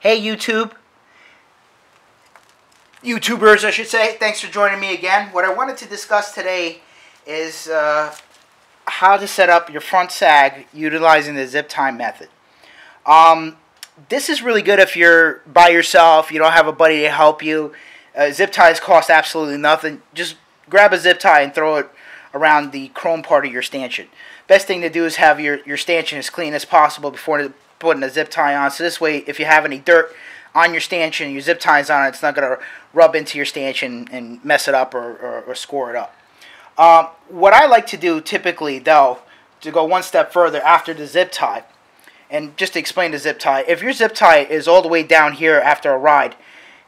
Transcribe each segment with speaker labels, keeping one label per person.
Speaker 1: Hey YouTubers, I should say. Thanks for joining me again. What I wanted to discuss today is how to set up your front sag utilizing the zip tie method. This is really good if you're by yourself, you don't have a buddy to help you. Zip ties cost absolutely nothing. Just grab a zip tie and throw it around the chrome part of your stanchion. Best thing to do is have your stanchion as clean as possible before putting a zip tie on. So this way, if you have any dirt on your stanchion, your zip ties on it, it's not going to rub into your stanchion and mess it up or score it up. What I like to do typically, though, to go one step further after the zip tie, and just to explain the zip tie, if your zip tie is all the way down here after a ride,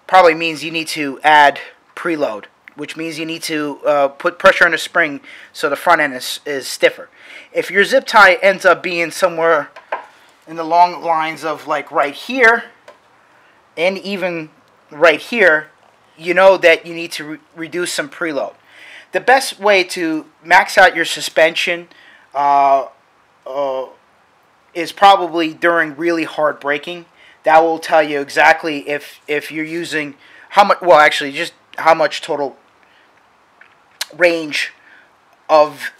Speaker 1: probably means you need to add preload, which means you need to put pressure on the spring so the front end is stiffer. If your zip tie ends up being somewhere in the long lines of like right here and even right here, you know that you need to reduce some preload. The best way to max out your suspension is probably during really hard braking. That will tell you exactly if you're using how much, well actually just how much total range of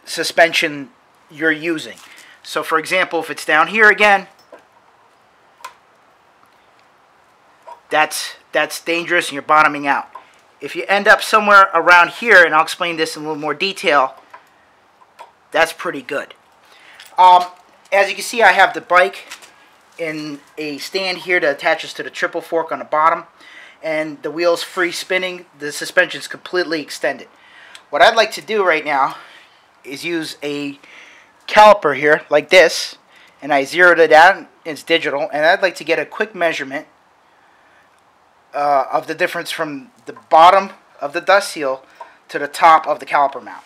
Speaker 1: suspension you're using. So for example, if it's down here again, that's dangerous and you're bottoming out. If you end up somewhere around here, and I'll explain this in a little more detail, that's pretty good. As you can see, I have the bike in a stand here that attaches to the triple fork on the bottom, and the wheel's free spinning. The suspension's completely extended. What I'd like to do right now is use a caliper here like this, and I zeroed it out. It's digital, and I'd like to get a quick measurement of the difference from the bottom of the dust seal to the top of the caliper mount.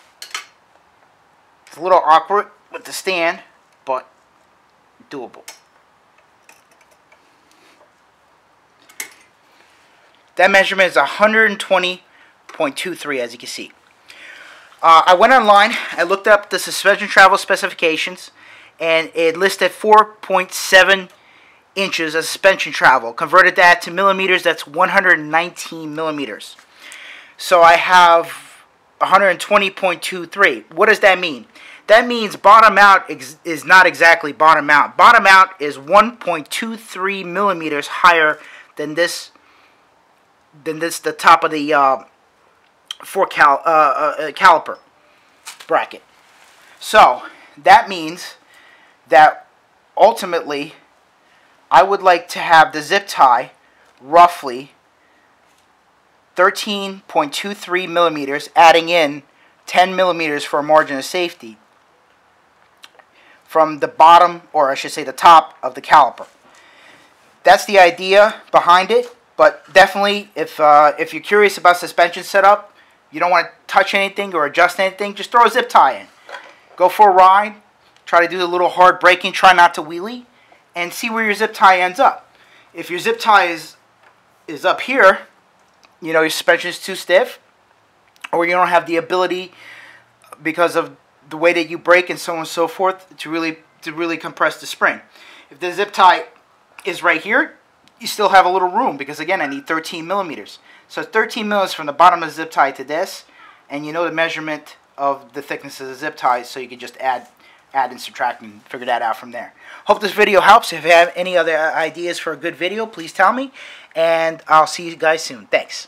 Speaker 1: It's a little awkward with the stand, but doable. That measurement is 120.23, as you can see. I went online, I looked up the suspension travel specifications, and it listed 4.7 inches of suspension travel. Converted that to millimeters, that's 119 millimeters. So I have 120.23. What does that mean? That means bottom out is not exactly bottom out. Bottom out is 1.23 millimeters higher than this, the top of the caliper bracket. So that means that ultimately I would like to have the zip tie roughly 13.23 millimeters, adding in 10 millimeters for a margin of safety from the bottom, or I should say the top of the caliper. That's the idea behind it, but definitely if you're curious about suspension setup, you don't want to touch anything or adjust anything, just throw a zip tie in. Go for a ride, try to do a little hard braking, try not to wheelie, and see where your zip tie ends up. If your zip tie is up here, you know your suspension is too stiff, or you don't have the ability because of the way that you brake and so on and so forth to really compress the spring. If the zip tie is right here, you still have a little room because again I need 13 millimeters. So 13 millimeters from the bottom of the zip tie to this, and you know the measurement of the thickness of the zip tie, so you can just add and subtract and figure that out from there. Hope this video helps. If you have any other ideas for a good video, please tell me, and I'll see you guys soon. Thanks.